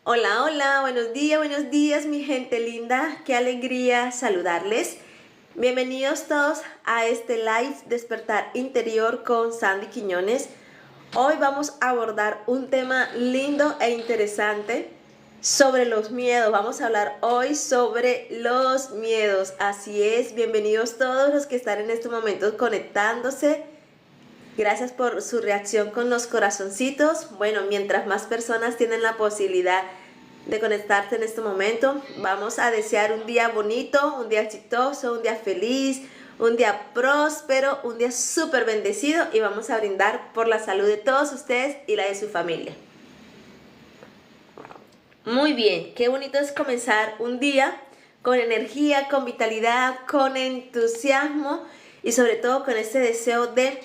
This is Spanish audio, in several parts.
Hola, hola, buenos días mi gente linda, qué alegría saludarles. Bienvenidos todos a este live Despertar Interior con Sandy Quiñones. Hoy vamos a abordar un tema lindo e interesante sobre los miedos. Vamos a hablar hoy sobre los miedos. Así es, bienvenidos todos los que están en estos momentos conectándose. Gracias por su reacción con los corazoncitos. Bueno, mientras más personas tienen la posibilidad de conectarse en este momento, vamos a desear un día bonito, un día exitoso, un día feliz, un día próspero, un día súper bendecido y vamos a brindar por la salud de todos ustedes y la de su familia. Muy bien, qué bonito es comenzar un día con energía, con vitalidad, con entusiasmo y sobre todo con ese deseo de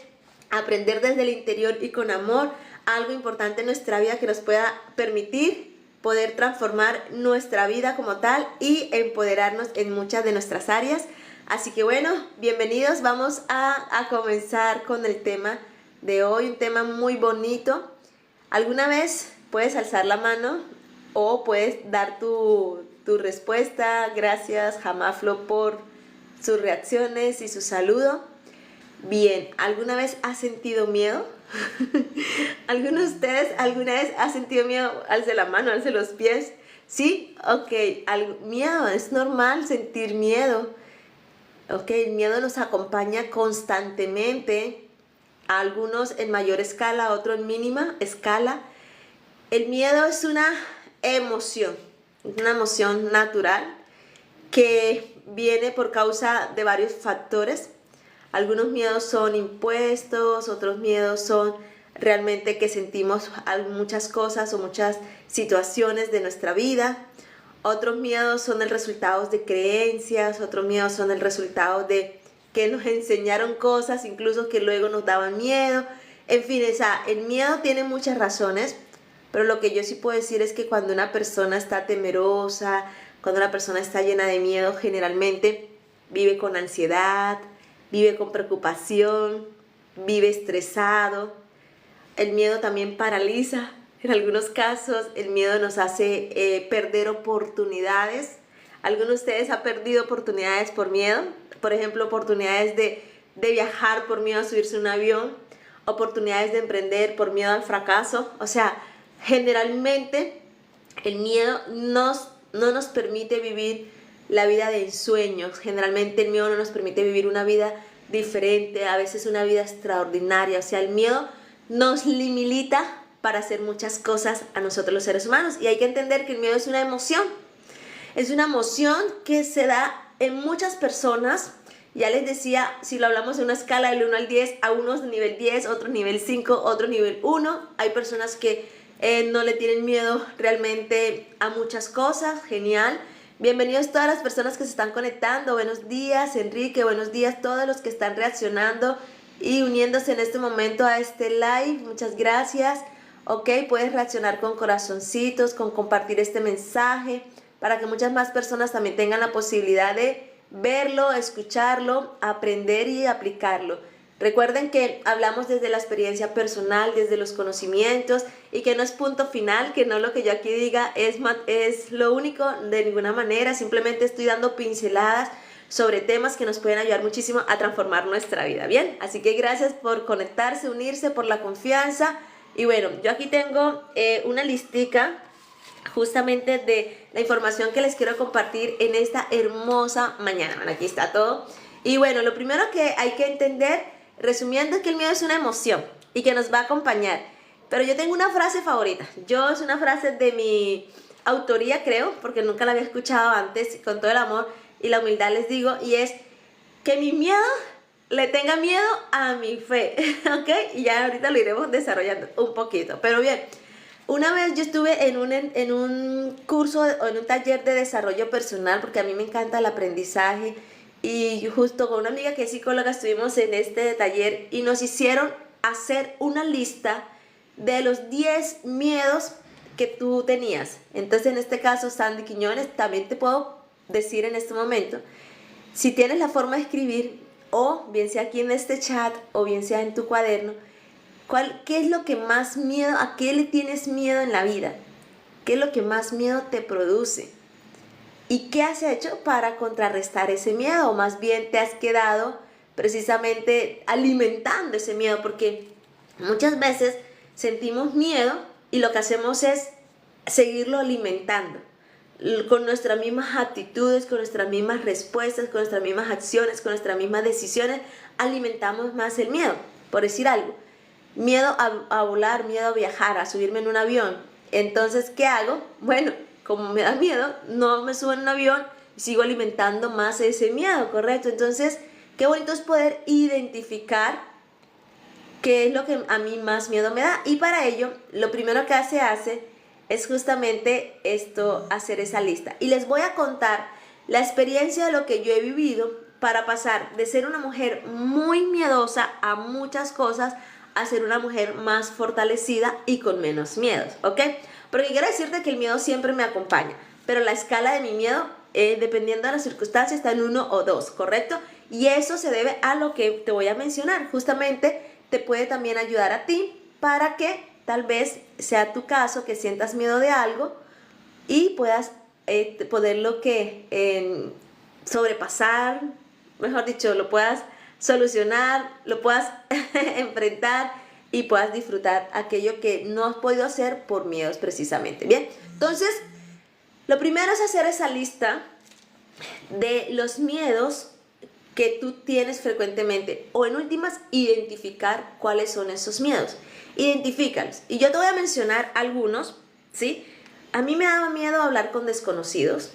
aprender desde el interior y con amor algo importante en nuestra vida que nos pueda permitir poder transformar nuestra vida como tal y empoderarnos en muchas de nuestras áreas. Así que bueno, bienvenidos, vamos a comenzar con el tema de hoy, un tema muy bonito. ¿Alguna vez puedes alzar la mano o puedes dar tu respuesta? Gracias, Jamaflo, por sus reacciones y su saludo. Bien, ¿alguna vez has sentido miedo? ¿Alguno de ustedes alguna vez ha sentido miedo? Alce la mano, alce los pies. ¿Sí? Ok, miedo, es normal sentir miedo. Ok, el miedo nos acompaña constantemente, a algunos en mayor escala, a otros en mínima escala. El miedo es una emoción natural que viene por causa de varios factores. Algunos miedos son impuestos, otros miedos son realmente que sentimos muchas cosas o muchas situaciones de nuestra vida. Otros miedos son el resultado de creencias, otros miedos son el resultado de que nos enseñaron cosas, incluso que luego nos daban miedo. En fin, el miedo tiene muchas razones, pero lo que yo sí puedo decir es que cuando una persona está temerosa, cuando una persona está llena de miedo, generalmente vive con ansiedad, vive con preocupación, vive estresado. El miedo también paraliza. En algunos casos el miedo nos hace perder oportunidades. ¿Alguno de ustedes ha perdido oportunidades por miedo? Por ejemplo, oportunidades de viajar por miedo a subirse a un avión, oportunidades de emprender por miedo al fracaso. O sea, generalmente el miedo no nos permite vivir la vida de ensueños. Generalmente el miedo no nos permite vivir una vida diferente, a veces una vida extraordinaria. O sea, el miedo nos limita para hacer muchas cosas a nosotros los seres humanos. Y hay que entender que el miedo es una emoción. Es una emoción que se da en muchas personas. Ya les decía, si lo hablamos en una escala del 1 al 10, a unos nivel 10, otros nivel 5, otros nivel 1. Hay personas que no le tienen miedo realmente a muchas cosas. Genial. Bienvenidos todas las personas que se están conectando. Buenos días, Enrique. Buenos días todos los que están reaccionando y uniéndose en este momento a este live. Muchas gracias. Ok, puedes reaccionar con corazoncitos, con compartir este mensaje para que muchas más personas también tengan la posibilidad de verlo, escucharlo, aprender y aplicarlo. Recuerden que hablamos desde la experiencia personal, desde los conocimientos y que no es punto final, que no lo que yo aquí diga es lo único de ninguna manera. Simplemente estoy dando pinceladas sobre temas que nos pueden ayudar muchísimo a transformar nuestra vida, ¿bien? Así que gracias por conectarse, unirse, por la confianza. Y bueno, yo aquí tengo una listica justamente de la información que les quiero compartir en esta hermosa mañana. Bueno, aquí está todo. Y bueno, lo primero que hay que entender, resumiendo, es que el miedo es una emoción y que nos va a acompañar. Pero yo tengo una frase favorita. Es una frase de mi autoría, creo, porque nunca la había escuchado antes, con todo el amor y la humildad les digo, y es que mi miedo le tenga miedo a mi fe, ¿ok? Y ya ahorita lo iremos desarrollando un poquito. Pero bien, una vez yo estuve en un curso o en un taller de desarrollo personal, porque a mí me encanta el aprendizaje, y justo con una amiga que es psicóloga estuvimos en este taller y nos hicieron hacer una lista de los 10 miedos que tú tenías. Entonces, en este caso, Sandy Quiñones, también te puedo decir en este momento, si tienes la forma de escribir, o bien sea aquí en este chat, o bien sea en tu cuaderno, ¿qué es lo que más miedo, a qué le tienes miedo en la vida? ¿Qué es lo que más miedo te produce? ¿Y qué has hecho para contrarrestar ese miedo? O más bien te has quedado precisamente alimentando ese miedo, porque muchas veces sentimos miedo y lo que hacemos es seguirlo alimentando con nuestras mismas actitudes, con nuestras mismas respuestas, con nuestras mismas acciones, con nuestras mismas decisiones, alimentamos más el miedo. Por decir algo, miedo a volar, miedo a viajar, a subirme en un avión. Entonces, ¿qué hago? Bueno, como me da miedo, no me subo en un avión y sigo alimentando más ese miedo, ¿correcto? Entonces, qué bonito es poder identificar qué es lo que a mí más miedo me da. Y para ello, lo primero que se hace es justamente esto, hacer esa lista. Y les voy a contar la experiencia de lo que yo he vivido para pasar de ser una mujer muy miedosa a muchas cosas a ser una mujer más fortalecida y con menos miedos, ¿ok? Porque quiero decirte que el miedo siempre me acompaña, pero la escala de mi miedo, dependiendo de las circunstancias, está en 1 o 2, ¿correcto? Y eso se debe a lo que te voy a mencionar. Justamente te puede también ayudar a ti para que tal vez sea tu caso, que sientas miedo de algo y puedas poderlo sobrepasar, mejor dicho, lo puedas solucionar, lo puedas enfrentar y puedas disfrutar aquello que no has podido hacer por miedos precisamente. Bien, entonces lo primero es hacer esa lista de los miedos que tú tienes frecuentemente, o en últimas, identificar cuáles son esos miedos. Identifícalos. Y yo te voy a mencionar algunos, ¿sí? A mí me daba miedo hablar con desconocidos.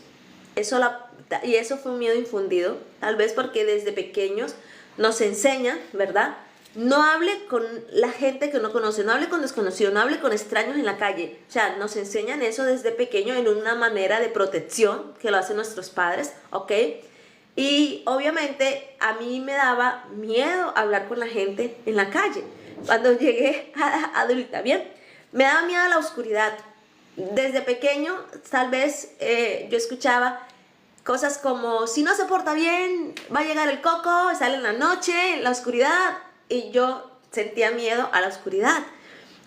Y eso fue un miedo infundido, tal vez porque desde pequeños nos enseñan, ¿verdad? No hable con la gente que no conoce, no hable con desconocidos, no hable con extraños en la calle. O sea, nos enseñan eso desde pequeño en una manera de protección que lo hacen nuestros padres, ¿ok? Y obviamente a mí me daba miedo hablar con la gente en la calle cuando llegué a adulta, ¿bien? Me daba miedo a la oscuridad. Desde pequeño, tal vez yo escuchaba cosas como, si no se porta bien, va a llegar el coco, sale en la noche, en la oscuridad. Y yo sentía miedo a la oscuridad.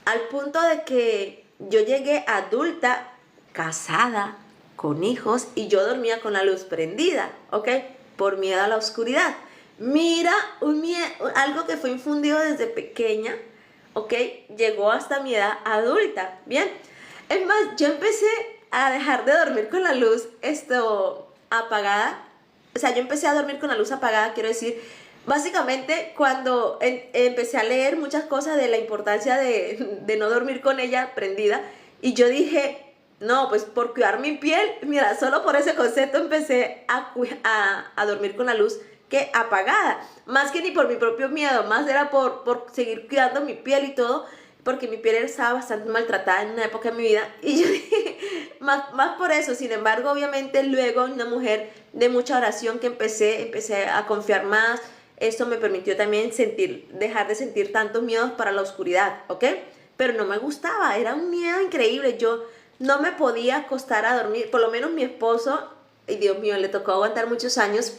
Al punto de que yo llegué adulta, casada, con hijos, y yo dormía con la luz prendida, ¿ok? Por miedo a la oscuridad. Mira, algo que fue infundido desde pequeña, ¿ok? Llegó hasta mi edad adulta, ¿bien? Es más, yo empecé a dejar de dormir con la luz apagada. O sea, yo empecé a dormir con la luz apagada, quiero decir, básicamente cuando empecé a leer muchas cosas de la importancia de no dormir con ella prendida, y yo dije, no, pues por cuidar mi piel, mira, solo por ese concepto empecé a dormir con la luz que apagada, más que ni por mi propio miedo, más era por seguir cuidando mi piel y todo, porque mi piel estaba bastante maltratada en una época de mi vida, y yo dije, más por eso. Sin embargo, obviamente luego una mujer de mucha oración que empecé a confiar más. Esto me permitió también dejar de sentir tantos miedos para la oscuridad, ¿ok? Pero no me gustaba, era un miedo increíble. Yo no me podía acostar a dormir, por lo menos mi esposo, y Dios mío, le tocó aguantar muchos años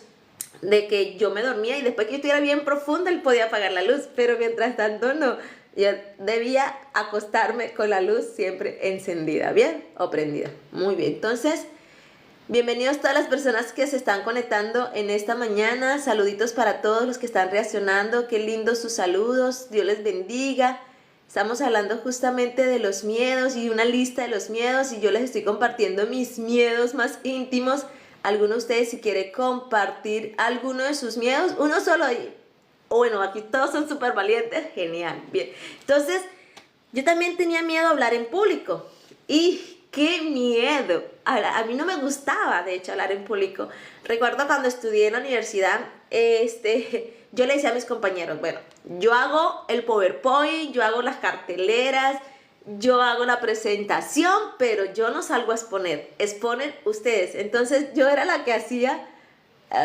de que yo me dormía y después que yo estuviera bien profunda, él podía apagar la luz, pero mientras tanto no. Yo debía acostarme con la luz siempre encendida, ¿bien? O prendida. Muy bien, entonces, bienvenidos todas las personas que se están conectando en esta mañana. Saluditos para todos los que están reaccionando. Qué lindos sus saludos. Dios les bendiga. Estamos hablando justamente de los miedos y una lista de los miedos, y yo les estoy compartiendo mis miedos más íntimos. Alguno de ustedes, si quiere compartir alguno de sus miedos, uno solo, bueno, aquí todos son súper valientes, genial, bien. Entonces, yo también tenía miedo a hablar en público, y qué miedo, a mí no me gustaba, de hecho, hablar en público. Recuerdo cuando estudié en la universidad, yo le decía a mis compañeros, bueno, yo hago el PowerPoint, yo hago las carteleras, yo hago la presentación, pero yo no salgo a exponen ustedes. Entonces yo era la que hacía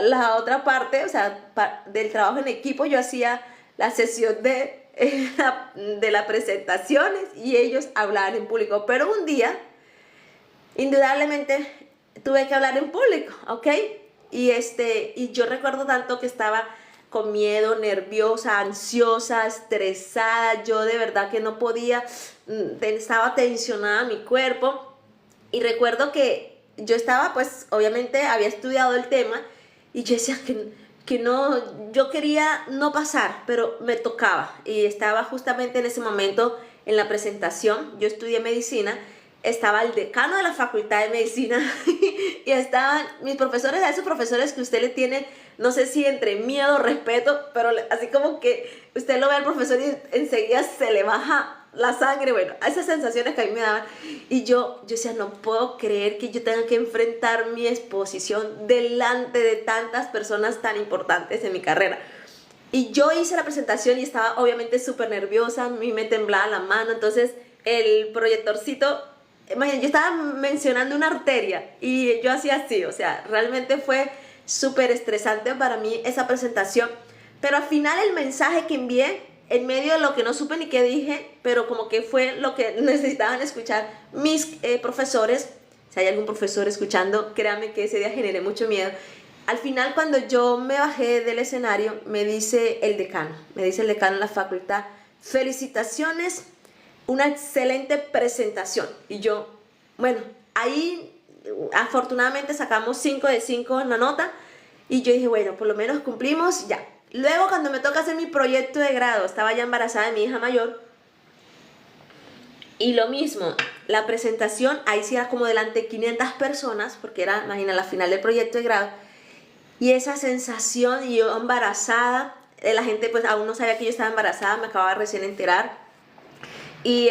la otra parte, o sea, del trabajo en equipo. Yo hacía la sesión de las presentaciones y ellos hablaban en público. Pero un día, indudablemente, tuve que hablar en público, ¿ok? Y yo recuerdo tanto que estaba con miedo, nerviosa, ansiosa, estresada. Yo de verdad que no podía, estaba tensionada mi cuerpo. Y recuerdo que yo estaba, pues, obviamente había estudiado el tema y yo decía que no, yo quería no pasar, pero me tocaba. Y estaba justamente en ese momento en la presentación, yo estudié medicina, estaba el decano de la facultad de medicina y estaban mis profesores, a esos profesores que usted le tiene, no sé si entre miedo o respeto, pero así como que usted lo ve al profesor y enseguida se le baja la sangre, bueno, esas sensaciones que a mí me daban. Y yo decía, no puedo creer que yo tenga que enfrentar mi exposición delante de tantas personas tan importantes en mi carrera. Y yo hice la presentación y estaba obviamente súper nerviosa, a mí me temblaba la mano, entonces el proyectorcito, imagínate, yo estaba mencionando una arteria y yo hacía así, o sea, realmente fue súper estresante para mí esa presentación, pero al final el mensaje que envié, en medio de lo que no supe ni qué dije, pero como que fue lo que necesitaban escuchar mis profesores, si hay algún profesor escuchando, créanme que ese día generé mucho miedo. Al final, cuando yo me bajé del escenario, me dice el decano de la facultad, felicitaciones, una excelente presentación. Y yo, bueno, ahí afortunadamente sacamos 5 de 5 en la nota y yo dije, bueno, por lo menos cumplimos ya. Luego, cuando me toca hacer mi proyecto de grado, estaba ya embarazada de mi hija mayor y lo mismo, la presentación, ahí sí era como delante de 500 personas, porque era, imagina, la final del proyecto de grado. Y esa sensación, y yo embarazada, la gente pues aún no sabía que yo estaba embarazada, me acababa recién de enterar. Y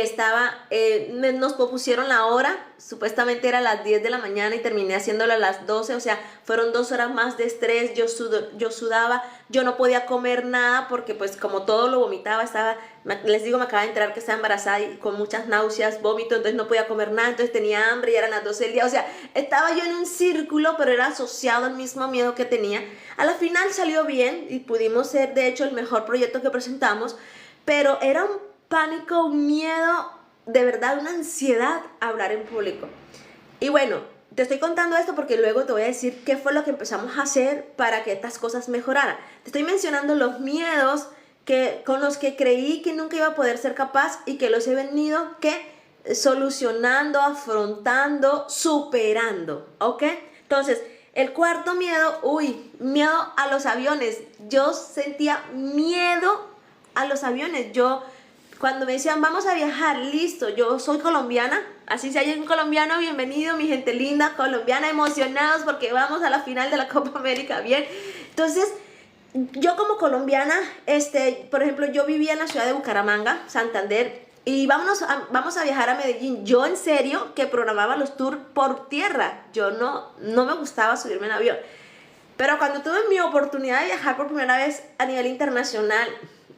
nos propusieron la hora, supuestamente era a las 10 de la mañana y terminé haciéndola a las 12, o sea, fueron 2 horas más de estrés, yo sudaba, yo no podía comer nada porque pues como todo lo vomitaba, les digo, me acaba de enterar que estaba embarazada y con muchas náuseas, vómito, entonces no podía comer nada, entonces tenía hambre y eran las 12 del día, o sea, estaba yo en un círculo, pero era asociado al mismo miedo que tenía. A la final salió bien y pudimos ser, de hecho, el mejor proyecto que presentamos, pero era un pánico, un miedo, de verdad, una ansiedad a hablar en público. Y bueno, te estoy contando esto porque luego te voy a decir qué fue lo que empezamos a hacer para que estas cosas mejoraran. Te estoy mencionando los miedos con los que creí que nunca iba a poder ser capaz y que los he venido solucionando, afrontando, superando, ¿ok? Entonces, el cuarto miedo, miedo a los aviones. Yo sentía miedo a los aviones. Cuando me decían, vamos a viajar, listo, yo soy colombiana, así si hay un colombiano, bienvenido, mi gente linda, colombiana, emocionados porque vamos a la final de la Copa América, bien. Entonces, yo como colombiana, por ejemplo, yo vivía en la ciudad de Bucaramanga, Santander, y vamos a viajar a Medellín. Yo en serio que programaba los tours por tierra, yo no me gustaba subirme en avión. Pero cuando tuve mi oportunidad de viajar por primera vez a nivel internacional,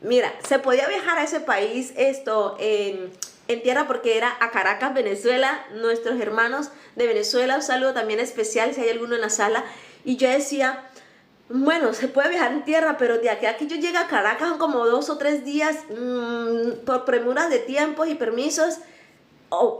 mira, se podía viajar a ese país en tierra porque era a Caracas, Venezuela, nuestros hermanos de Venezuela, un saludo también especial si hay alguno en la sala. Y yo decía, bueno, se puede viajar en tierra, pero de aquí a que yo llegue a Caracas son como 2 o 3 días por premuras de tiempos y permisos.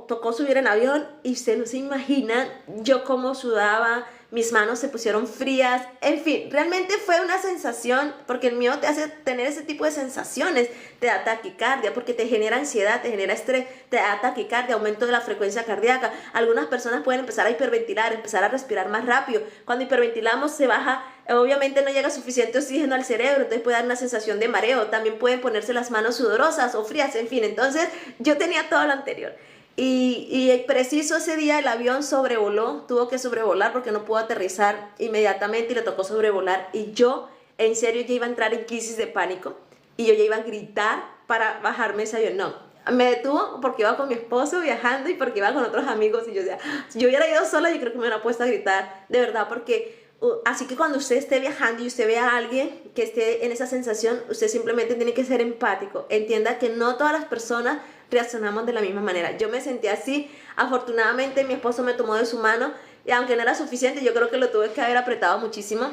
Tocó subir en avión y usted no se imagina yo cómo sudaba, mis manos se pusieron frías, en fin, realmente fue una sensación, porque el miedo te hace tener ese tipo de sensaciones, te da taquicardia, porque te genera ansiedad, te genera estrés, te da taquicardia, aumento de la frecuencia cardíaca. Algunas personas pueden empezar a hiperventilar, empezar a respirar más rápido. Cuando hiperventilamos se baja, obviamente no llega suficiente oxígeno al cerebro, entonces puede dar una sensación de mareo. También pueden ponerse las manos sudorosas o frías, en fin, entonces yo tenía todo lo anterior. Y preciso ese día el avión sobrevoló, tuvo que sobrevolar porque no pudo aterrizar inmediatamente y le tocó sobrevolar. Y yo, en serio, ya iba a entrar en crisis de pánico y yo ya iba a gritar para bajarme ese avión. No, me detuvo porque iba con mi esposo viajando y porque iba con otros amigos. Y yo decía, si yo hubiera ido sola, yo creo que me hubiera puesto a gritar, de verdad, porque... Así que cuando usted esté viajando y usted vea a alguien que esté en esa sensación, usted simplemente tiene que ser empático. Entienda que no todas las personas reaccionamos de la misma manera. Yo me sentí así. Afortunadamente mi esposo me tomó de su mano y aunque no era suficiente, yo creo que lo tuve que haber apretado muchísimo.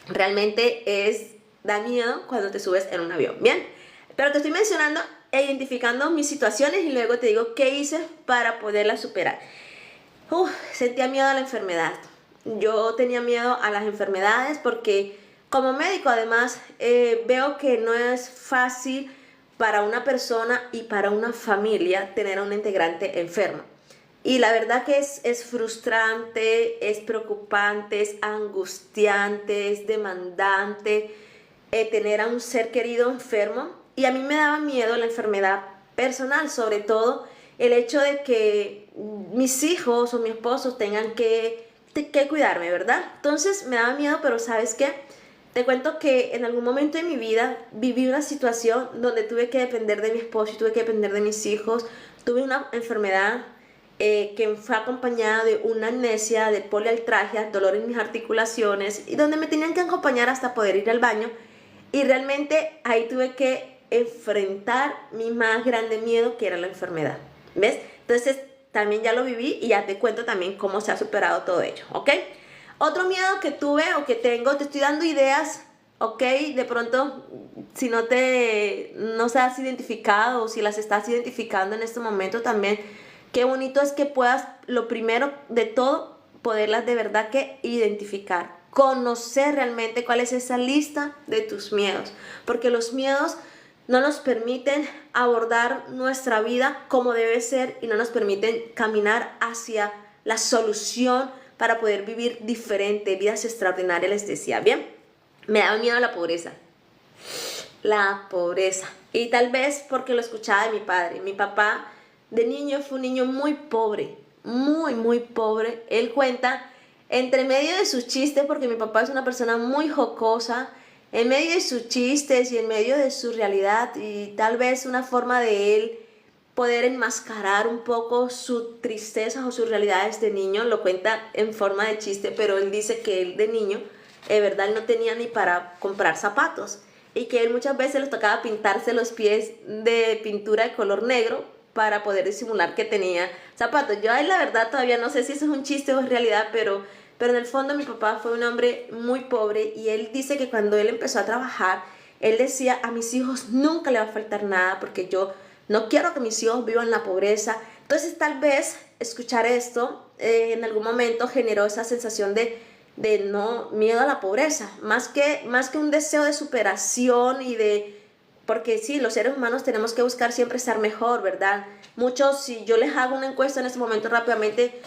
Realmente da miedo cuando te subes en un avión. Bien, pero te estoy mencionando e identificando mis situaciones y luego te digo qué hice para poderlas superar. Sentía miedo a la enfermedad. Yo tenía miedo a las enfermedades porque como médico además veo que no es fácil para una persona y para una familia tener a un integrante enfermo. Y la verdad que es frustrante, es preocupante, es angustiante, es demandante tener a un ser querido enfermo. Y a mí me daba miedo la enfermedad personal, sobre todo el hecho de que mis hijos o mi esposo tengan que cuidarme, ¿verdad? Entonces me daba miedo, pero ¿sabes qué? Te cuento que en algún momento de mi vida viví una situación donde tuve que depender de mi esposo y tuve que depender de mis hijos. Tuve una enfermedad que fue acompañada de una amnesia, de poliartralgia, dolor en mis articulaciones y donde me tenían que acompañar hasta poder ir al baño. Y realmente ahí tuve que enfrentar mi más grande miedo, que era la enfermedad. ¿Ves? Entonces también ya lo viví y ya te cuento también cómo se ha superado todo ello, ¿ok? Otro miedo que tuve o que tengo, te estoy dando ideas, ¿ok? De pronto, si no se has identificado o si las estás identificando en este momento también, qué bonito es que puedas, lo primero de todo, poderlas de verdad que identificar. Conocer realmente cuál es esa lista de tus miedos. Porque los miedos no nos permiten abordar nuestra vida como debe ser y no nos permiten caminar hacia la solución para poder vivir diferente, vidas extraordinarias, les decía. Bien, me daba miedo la pobreza. La pobreza. Y tal vez porque lo escuchaba de mi padre. Mi papá de niño fue un niño muy pobre, muy pobre. Él cuenta, entre medio de sus chistes, porque mi papá es una persona muy jocosa, en medio de sus chistes y en medio de su realidad y tal vez una forma de él poder enmascarar un poco su tristeza o sus realidades de niño, lo cuenta en forma de chiste, pero él dice que él de niño, de verdad, él no tenía ni para comprar zapatos y que él muchas veces le tocaba pintarse los pies de pintura de color negro para poder disimular que tenía zapatos. Yo ahí la verdad todavía no sé si eso es un chiste o es realidad, pero en el fondo mi papá fue un hombre muy pobre y él dice que cuando él empezó a trabajar, él decía, a mis hijos nunca le va a faltar nada porque yo no quiero que mis hijos vivan la pobreza. Entonces tal vez escuchar esto en algún momento generó esa sensación de no miedo a la pobreza, más que un deseo de superación y de, porque sí, los seres humanos tenemos que buscar siempre estar mejor, ¿verdad? Muchos, si yo les hago una encuesta en este momento rápidamente,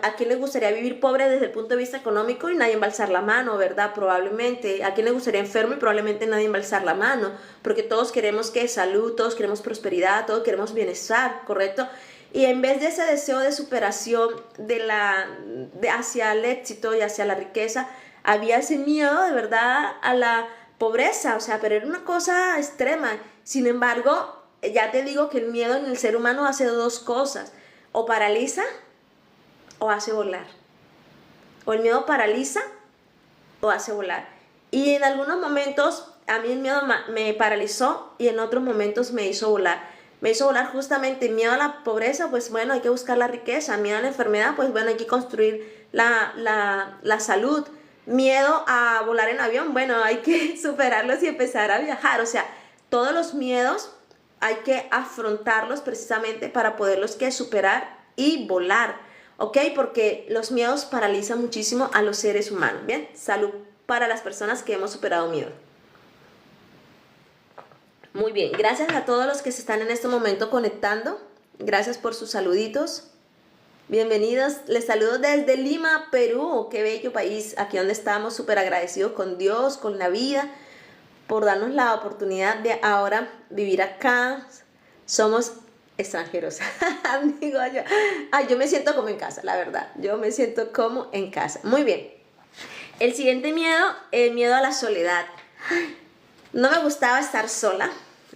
¿a quién les gustaría vivir pobre desde el punto de vista económico? Y nadie va a alzar la mano, ¿verdad? Probablemente. ¿A quién le gustaría enfermo? Y probablemente nadie va a alzar la mano, porque todos queremos que salud, todos queremos prosperidad, todos queremos bienestar, ¿correcto? Y en vez de ese deseo de superación hacia el éxito y hacia la riqueza, había ese miedo de verdad a la pobreza, o sea, pero era una cosa extrema. Sin embargo, ya te digo que el miedo en el ser humano hace dos cosas, o paraliza o hace volar. O el miedo paraliza o hace volar. Y en algunos momentos a mí el miedo me paralizó y en otros momentos me hizo volar. Me hizo volar justamente miedo a la pobreza, pues bueno, hay que buscar la riqueza. Miedo a la enfermedad, pues bueno, hay que construir la salud. Miedo a volar en avión, bueno, hay que superarlos y empezar a viajar. O sea, todos los miedos hay que afrontarlos precisamente para poderlos superar y volar, ¿ok? Porque los miedos paralizan muchísimo a los seres humanos, ¿bien? Salud para las personas que hemos superado miedo. Muy bien, gracias a todos los que se están en este momento conectando. Gracias por sus saluditos. Bienvenidos, les saludo desde Lima, Perú. Qué bello país, aquí donde estamos, súper agradecidos con Dios, con la vida, por darnos la oportunidad de ahora vivir acá. Somos extranjeros. Digo yo. Yo me siento como en casa, la verdad. Yo me siento como en casa. Muy bien. El siguiente miedo, el miedo a la soledad. No me gustaba estar sola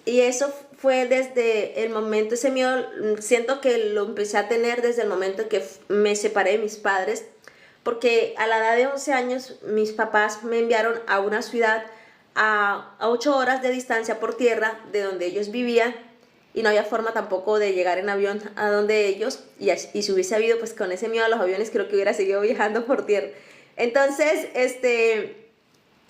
y eso fue desde el momento, ese miedo siento que lo empecé a tener desde el momento en que me separé de mis padres, porque a la edad de 11 años mis papás me enviaron a una ciudad a 8 horas de distancia por tierra de donde ellos vivían y no había forma tampoco de llegar en avión a donde ellos y si hubiese habido, pues con ese miedo a los aviones creo que hubiera seguido viajando por tierra. Entonces,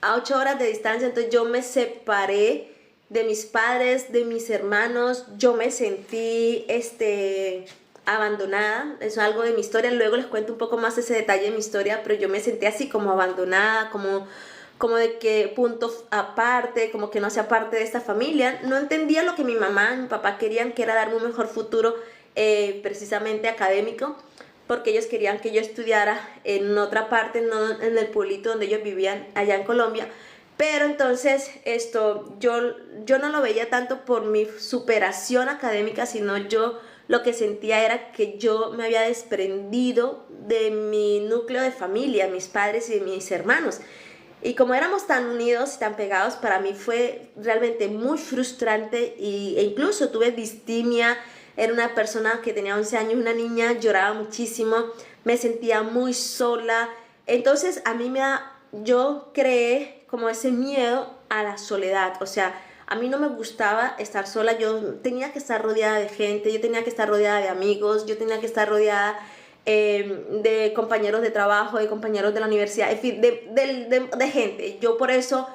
a 8 horas de distancia, entonces yo me separé de mis padres, de mis hermanos, yo me sentí abandonada, eso es algo de mi historia, luego les cuento un poco más ese detalle de mi historia, pero yo me sentí así como abandonada, como de que punto aparte, como que no hacía parte de esta familia, no entendía lo que mi mamá y mi papá querían, que era darme un mejor futuro precisamente académico, porque ellos querían que yo estudiara en otra parte, no en el pueblito donde ellos vivían allá en Colombia. Pero entonces yo no lo veía tanto por mi superación académica, sino yo lo que sentía era que yo me había desprendido de mi núcleo de familia, mis padres y mis hermanos. Y como éramos tan unidos y tan pegados, para mí fue realmente muy frustrante e incluso tuve distimia. Era una persona que tenía 11 años, una niña, lloraba muchísimo, me sentía muy sola. Entonces yo creé como ese miedo a la soledad. O sea, a mí no me gustaba estar sola, yo tenía que estar rodeada de gente, yo tenía que estar rodeada de amigos, yo tenía que estar rodeada de compañeros de trabajo, de compañeros de la universidad, en fin, de gente. Yo por eso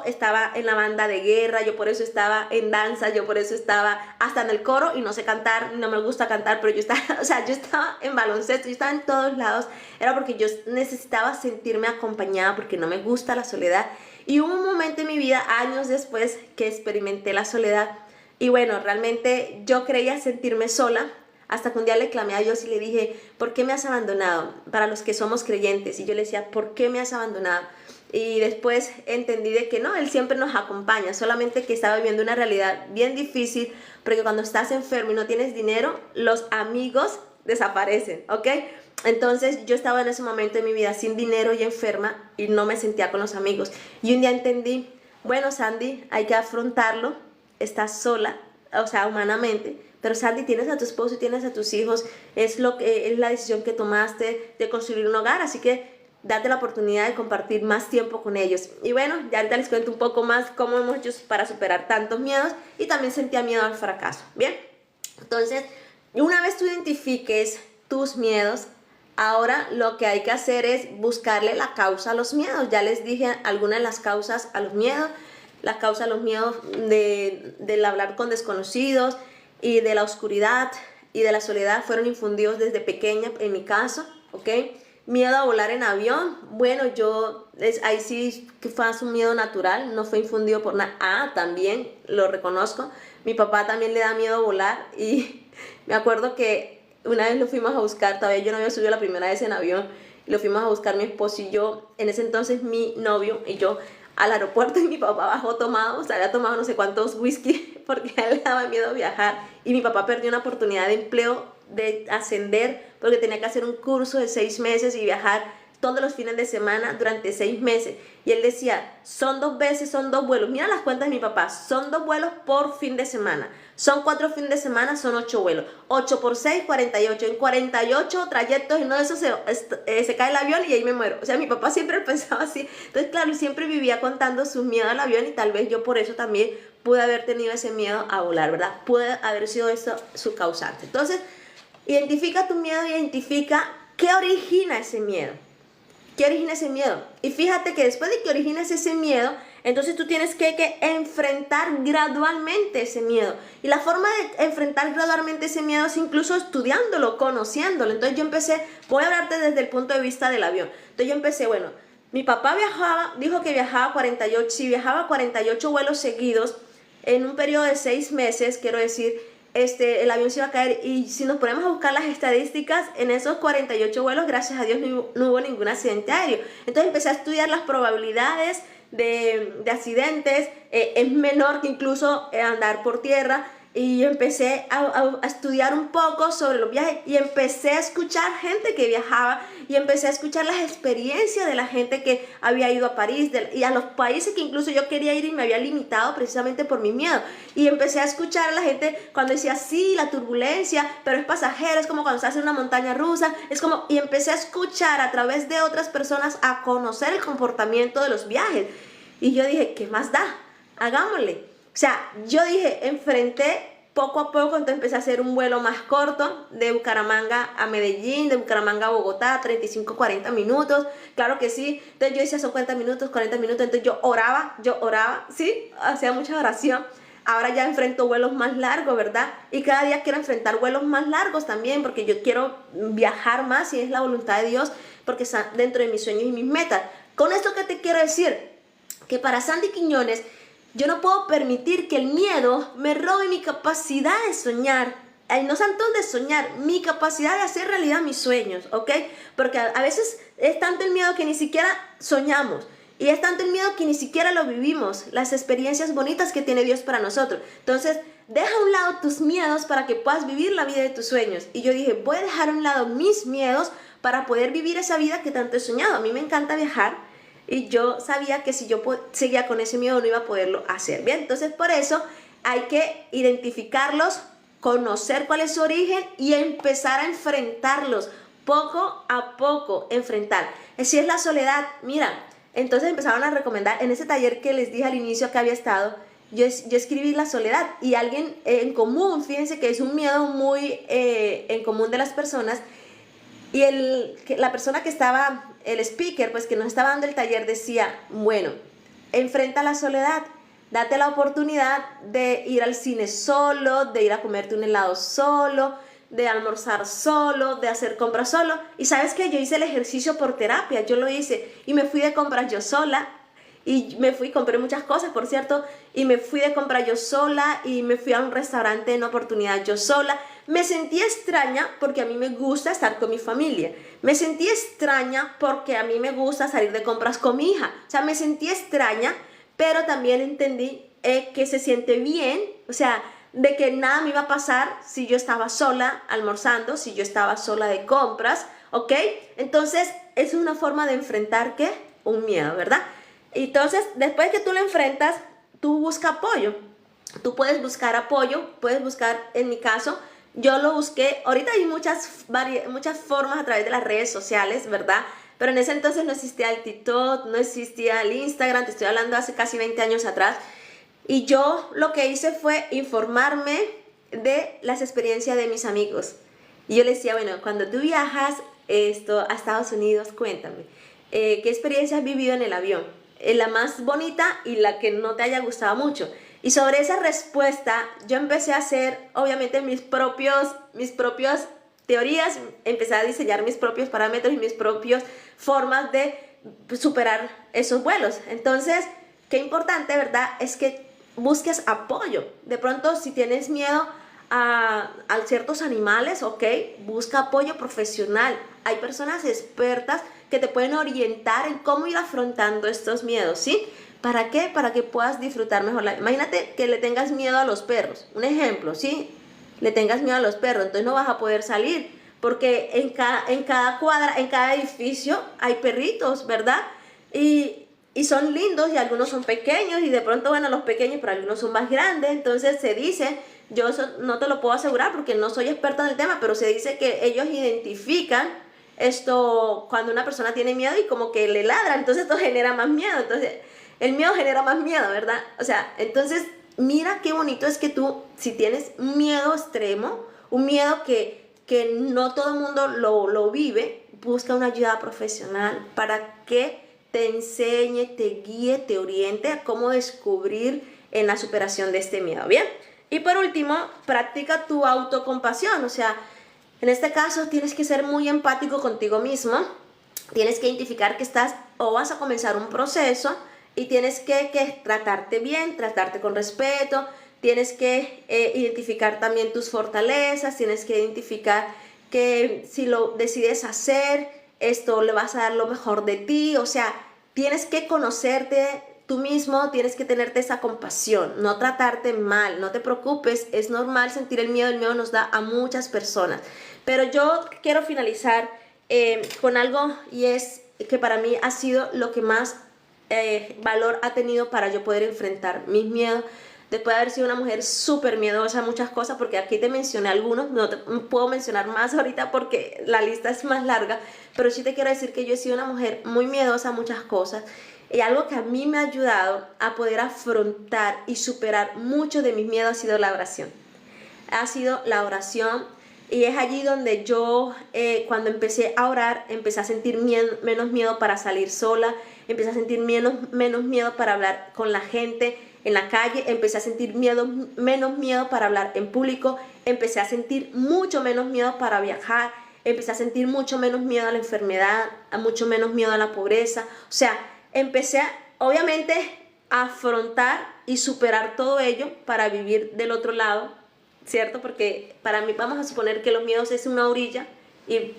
estaba en la banda de guerra, yo por eso estaba en danza, yo por eso estaba hasta en el coro, y no sé cantar, no me gusta cantar, pero yo estaba, o sea, yo estaba en baloncesto, yo estaba en todos lados. Era porque yo necesitaba sentirme acompañada, porque no me gusta la soledad. Y hubo un momento en mi vida, años después, que experimenté la soledad, y bueno, realmente yo creía sentirme sola, hasta que un día le clamé a Dios y le dije: ¿por qué me has abandonado? Para los que somos creyentes. Y yo le decía: ¿por qué me has abandonado? Y después entendí de que no, Él siempre nos acompaña, solamente que estaba viviendo una realidad bien difícil, porque cuando estás enfermo y no tienes dinero, los amigos desaparecen, ¿ok? Entonces yo estaba en ese momento de mi vida sin dinero y enferma, y no me sentía con los amigos. Y un día entendí: bueno, Sandy, hay que afrontarlo, estás sola, o sea, humanamente, pero Sandy, tienes a tu esposo y tienes a tus hijos, es la decisión que tomaste de construir un hogar, así que date la oportunidad de compartir más tiempo con ellos. Y bueno, ya ahorita les cuento un poco más cómo hemos hecho para superar tantos miedos, y también sentía miedo al fracaso. Bien, entonces, una vez tú identifiques tus miedos, ahora lo que hay que hacer es buscarle la causa a los miedos. Ya les dije algunas de las causas a los miedos. La causa a los miedos del hablar con desconocidos y de la oscuridad y de la soledad fueron infundidos desde pequeña, en mi caso, ¿ok? Miedo a volar en avión, bueno, ahí sí que fue un miedo natural, no fue infundido por nada. También lo reconozco, mi papá también le da miedo volar, y me acuerdo que una vez lo fuimos a buscar, todavía yo no había subido la primera vez en avión, y lo fuimos a buscar mi esposo y yo, en ese entonces mi novio y yo, al aeropuerto, y mi papá bajó tomado, o sea, había tomado no sé cuántos whisky, porque a él le daba miedo viajar, y mi papá perdió una oportunidad de empleo, de ascender, porque tenía que hacer un curso de 6 meses y viajar todos los fines de semana durante 6 meses. Y él decía: son 2 veces, son 2 vuelos. Mira las cuentas de mi papá, son 2 vuelos por fin de semana. Son 4 fines de semana, son 8 vuelos. 8 por 6, 48. En 48 trayectos, en uno de esos se cae el avión y ahí me muero. O sea, mi papá siempre pensaba así. Entonces, claro, él siempre vivía contando sus miedos al avión, y tal vez yo por eso también pude haber tenido ese miedo a volar, ¿verdad? Puede haber sido eso su causante. Entonces, identifica tu miedo, identifica qué origina ese miedo. ¿Qué origina ese miedo? Y fíjate que después de que origines ese miedo, entonces tú tienes que enfrentar gradualmente ese miedo. Y la forma de enfrentar gradualmente ese miedo es incluso estudiándolo, conociéndolo. Entonces yo empecé, voy a hablarte desde el punto de vista del avión. Entonces yo empecé, bueno, mi papá dijo que viajaba 48, si viajaba 48 vuelos seguidos en un periodo de 6 meses, quiero decir, el avión se iba a caer. Y si nos ponemos a buscar las estadísticas, en esos 48 vuelos, gracias a Dios, no hubo ningún accidente aéreo. Entonces empecé a estudiar las probabilidades de accidentes, es menor que incluso andar por tierra. Y empecé a estudiar un poco sobre los viajes, y empecé a escuchar gente que viajaba, y empecé a escuchar las experiencias de la gente que había ido a París y a los países que incluso yo quería ir y me había limitado precisamente por mi miedo. Y empecé a escuchar a la gente cuando decía: sí, la turbulencia, pero es pasajero, es como cuando se hace una montaña rusa, y empecé a escuchar a través de otras personas, a conocer el comportamiento de los viajes. Y yo dije: ¿qué más da? Hagámosle. O sea, yo dije, enfrenté poco a poco. Entonces empecé a hacer un vuelo más corto, de Bucaramanga a Medellín, de Bucaramanga a Bogotá, 35, 40 minutos, claro que sí. Entonces yo decía: son 40 minutos, 40 minutos, entonces yo oraba, sí, hacía mucha oración. Ahora ya enfrento vuelos más largos, ¿verdad? Y cada día quiero enfrentar vuelos más largos también, porque yo quiero viajar más, si es la voluntad de Dios, porque está dentro de mis sueños y mis metas. Con esto, ¿qué te quiero decir? Que para Sandy Quiñones, yo no puedo permitir que el miedo me robe mi capacidad de soñar, no tanto de soñar, mi capacidad de hacer realidad mis sueños, ¿ok? Porque a veces es tanto el miedo que ni siquiera soñamos. Y es tanto el miedo que ni siquiera lo vivimos, las experiencias bonitas que tiene Dios para nosotros. Entonces, deja a un lado tus miedos para que puedas vivir la vida de tus sueños. Y yo dije, voy a dejar a un lado mis miedos para poder vivir esa vida que tanto he soñado. A mí me encanta viajar y yo sabía que si yo seguía con ese miedo no iba a poderlo hacer. Bien, entonces por eso hay que identificarlos, conocer cuál es su origen y empezar a enfrentarlos poco a poco, enfrentar. Si es la soledad, mira, entonces empezaron a recomendar, en ese taller que les dije al inicio que había estado, yo escribí la soledad y alguien en común, fíjense que es un miedo muy en común de las personas, y la persona que estaba, el speaker, pues que nos estaba dando el taller decía, bueno, enfrenta la soledad, date la oportunidad de ir al cine solo, de ir a comerte un helado solo, de almorzar solo, de hacer compras solo. Y sabes que yo hice el ejercicio por terapia, yo lo hice y me fui de compras yo sola y compré muchas cosas, por cierto, y me fui de compras yo sola y me fui a un restaurante en oportunidad yo sola. Me sentí extraña porque a mí me gusta estar con mi familia. Me sentí extraña porque a mí me gusta salir de compras con mi hija. O sea, me sentí extraña, pero también entendí que se siente bien, o sea, de que nada me iba a pasar si yo estaba sola almorzando, si yo estaba sola de compras, ¿ok? Entonces, es una forma de enfrentar, ¿qué? Un miedo, ¿verdad? Entonces, después que tú lo enfrentas, tú busca apoyo. Tú puedes buscar apoyo, puedes buscar, en mi caso, yo lo busqué, ahorita hay muchas formas a través de las redes sociales, ¿verdad? Pero en ese entonces no existía el TikTok, no existía el Instagram, te estoy hablando hace casi 20 años atrás. Y yo lo que hice fue informarme de las experiencias de mis amigos. Y yo les decía, bueno, cuando tú viajas a Estados Unidos, cuéntame, ¿qué experiencia has vivido en el avión? La más bonita y la que no te haya gustado mucho. Y sobre esa respuesta yo empecé a hacer, obviamente, mis propias teorías, empecé a diseñar mis propios parámetros y mis propias formas de superar esos vuelos. Entonces, qué importante, ¿verdad? Es que busques apoyo. De pronto, si tienes miedo a ciertos animales, ok, busca apoyo profesional. Hay personas expertas que te pueden orientar en cómo ir afrontando estos miedos, ¿sí? ¿Para qué? Para que puedas disfrutar mejor. Imagínate que le tengas miedo a los perros. Un ejemplo, ¿sí? Le tengas miedo a los perros, entonces no vas a poder salir. Porque en cada cuadra, en cada edificio hay perritos, ¿verdad? Y son lindos y algunos son pequeños y de pronto, bueno, los pequeños, pero algunos son más grandes. Entonces se dice, yo no te lo puedo asegurar porque no soy experta en el tema, pero se dice que ellos identifican esto cuando una persona tiene miedo y como que le ladra, entonces esto genera más miedo. Entonces el miedo genera más miedo, ¿verdad? O sea, entonces mira qué bonito es que tú, si tienes un miedo extremo, un miedo que no todo el mundo lo vive, busca una ayuda profesional para que te enseñe, te guíe, te oriente a cómo descubrir en la superación de este miedo, ¿bien? Y por último, practica tu autocompasión, o sea, en este caso tienes que ser muy empático contigo mismo, tienes que identificar que estás o vas a comenzar un proceso y tienes que tratarte bien, tratarte con respeto, tienes que identificar también tus fortalezas, tienes que identificar que si lo decides hacer, esto le vas a dar lo mejor de ti, o sea, tienes que conocerte tú mismo, tienes que tenerte esa compasión, no tratarte mal, no te preocupes, es normal sentir el miedo nos da a muchas personas. Pero yo quiero finalizar con algo y es que para mí ha sido lo que más valor ha tenido para yo poder enfrentar mis miedos. Después de haber sido una mujer súper miedosa a muchas cosas, porque aquí te mencioné algunos, no te puedo mencionar más ahorita porque la lista es más larga, pero sí te quiero decir que yo he sido una mujer muy miedosa a muchas cosas. Y algo que a mí me ha ayudado a poder afrontar y superar muchos de mis miedos ha sido la oración. Ha sido la oración y es allí donde yo, cuando empecé a orar, empecé a sentir menos miedo para salir sola, empecé a sentir menos miedo para hablar con la gente en la calle, empecé a sentir menos miedo para hablar en público, empecé a sentir mucho menos miedo para viajar, empecé a sentir mucho menos miedo a la enfermedad, mucho menos miedo a la pobreza. O sea, empecé obviamente a afrontar y superar todo ello para vivir del otro lado ¿cierto? Porque para mí, vamos a suponer que los miedos es una orilla y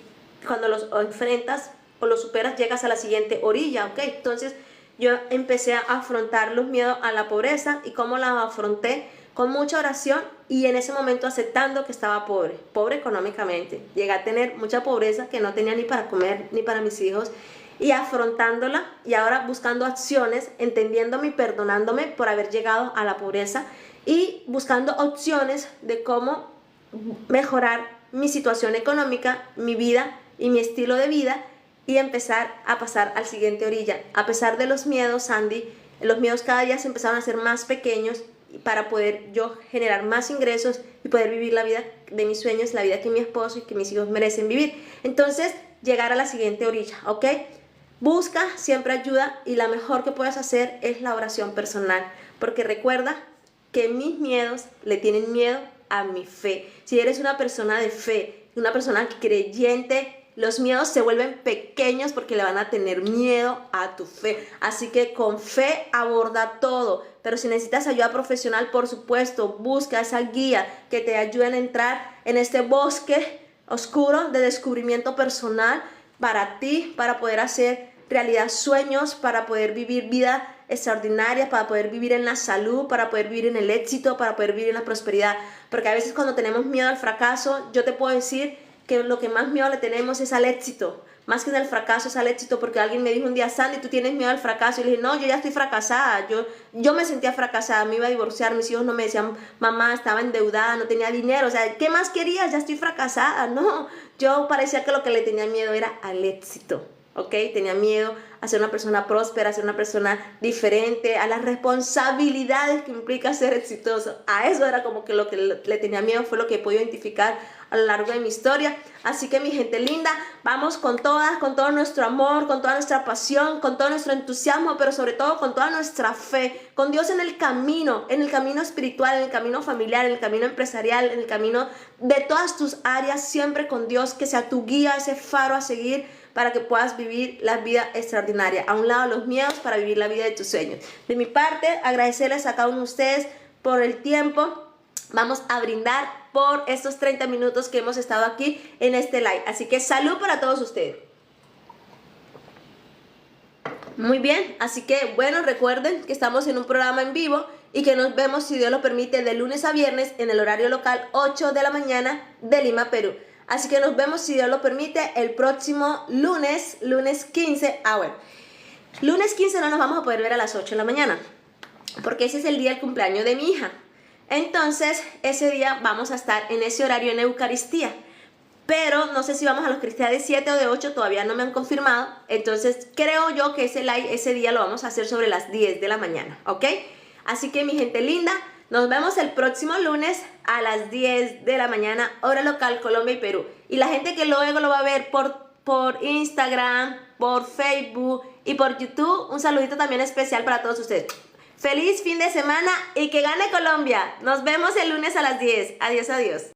cuando los enfrentas o los superas, llegas a la siguiente orilla, ¿ok? Entonces yo empecé a afrontar los miedos a la pobreza. ¿Y cómo la afronté? Con mucha oración y en ese momento aceptando que estaba pobre económicamente. Llegué a tener mucha pobreza, que no tenía ni para comer ni para mis hijos, y afrontándola y ahora buscando acciones, entendiéndome y perdonándome por haber llegado a la pobreza y buscando opciones de cómo mejorar mi situación económica, mi vida y mi estilo de vida, y empezar a pasar al siguiente orilla. A pesar de los miedos, Sandy, los miedos cada día se empezaron a hacer más pequeños para poder yo generar más ingresos y poder vivir la vida de mis sueños, la vida que mi esposo y que mis hijos merecen vivir. Entonces, llegar a la siguiente orilla, ¿ok? Busca siempre ayuda y la mejor que puedes hacer es la oración personal, porque recuerda que mis miedos le tienen miedo a mi fe. Si eres una persona de fe, una persona creyente, los miedos se vuelven pequeños porque le van a tener miedo a tu fe. Así que con fe aborda todo. Pero si necesitas ayuda profesional, por supuesto, busca esa guía que te ayude a entrar en este bosque oscuro de descubrimiento personal para ti, para poder hacer realidad sueños, para poder vivir vida extraordinaria, para poder vivir en la salud, para poder vivir en el éxito, para poder vivir en la prosperidad. Porque a veces cuando tenemos miedo al fracaso, yo te puedo decir que lo que más miedo le tenemos es al éxito, más que del fracaso es al éxito, porque alguien me dijo un día, Sandy, ¿tú tienes miedo al fracaso? Y le dije, no, yo ya estoy fracasada, yo me sentía fracasada, me iba a divorciar, mis hijos no me decían, mamá, estaba endeudada, no tenía dinero, o sea, ¿qué más querías? Ya estoy fracasada. No, yo parecía que lo que le tenía miedo era al éxito, ¿ok? Tenía miedo a ser una persona próspera, a ser una persona diferente, a las responsabilidades que implica ser exitoso. A eso era como que lo que le tenía miedo, fue lo que he podido identificar a lo largo de mi historia. Así que mi gente linda, vamos con todas, con todo nuestro amor, con toda nuestra pasión, con todo nuestro entusiasmo, pero sobre todo con toda nuestra fe, con Dios en el camino espiritual, en el camino familiar, en el camino empresarial, en el camino de todas tus áreas, siempre con Dios, que sea tu guía, ese faro a seguir para que puedas vivir la vida extraordinaria. A un lado los miedos para vivir la vida de tus sueños. De mi parte, agradecerles a cada uno de ustedes por el tiempo. Vamos a brindar por estos 30 minutos que hemos estado aquí en este live. Así que salud para todos ustedes. Muy bien, así que bueno, recuerden que estamos en un programa en vivo y que nos vemos, si Dios lo permite, de lunes a viernes en el horario local 8 de la mañana de Lima, Perú. Así que nos vemos, si Dios lo permite, el próximo lunes 15. Bueno, lunes 15 no nos vamos a poder ver a las 8 de la mañana, porque ese es el día del cumpleaños de mi hija. Entonces, ese día vamos a estar en ese horario en Eucaristía. Pero no sé si vamos a la Eucaristía de 7 o de 8, todavía no me han confirmado. Entonces, creo yo que ese live, ese día lo vamos a hacer sobre las 10 de la mañana, ¿ok? Así que mi gente linda, nos vemos el próximo lunes a las 10 de la mañana, hora local, Colombia y Perú. Y la gente que luego lo va a ver por Instagram, por Facebook y por YouTube, un saludito también especial para todos ustedes. Feliz fin de semana y que gane Colombia. Nos vemos el lunes a las 10. Adiós, adiós.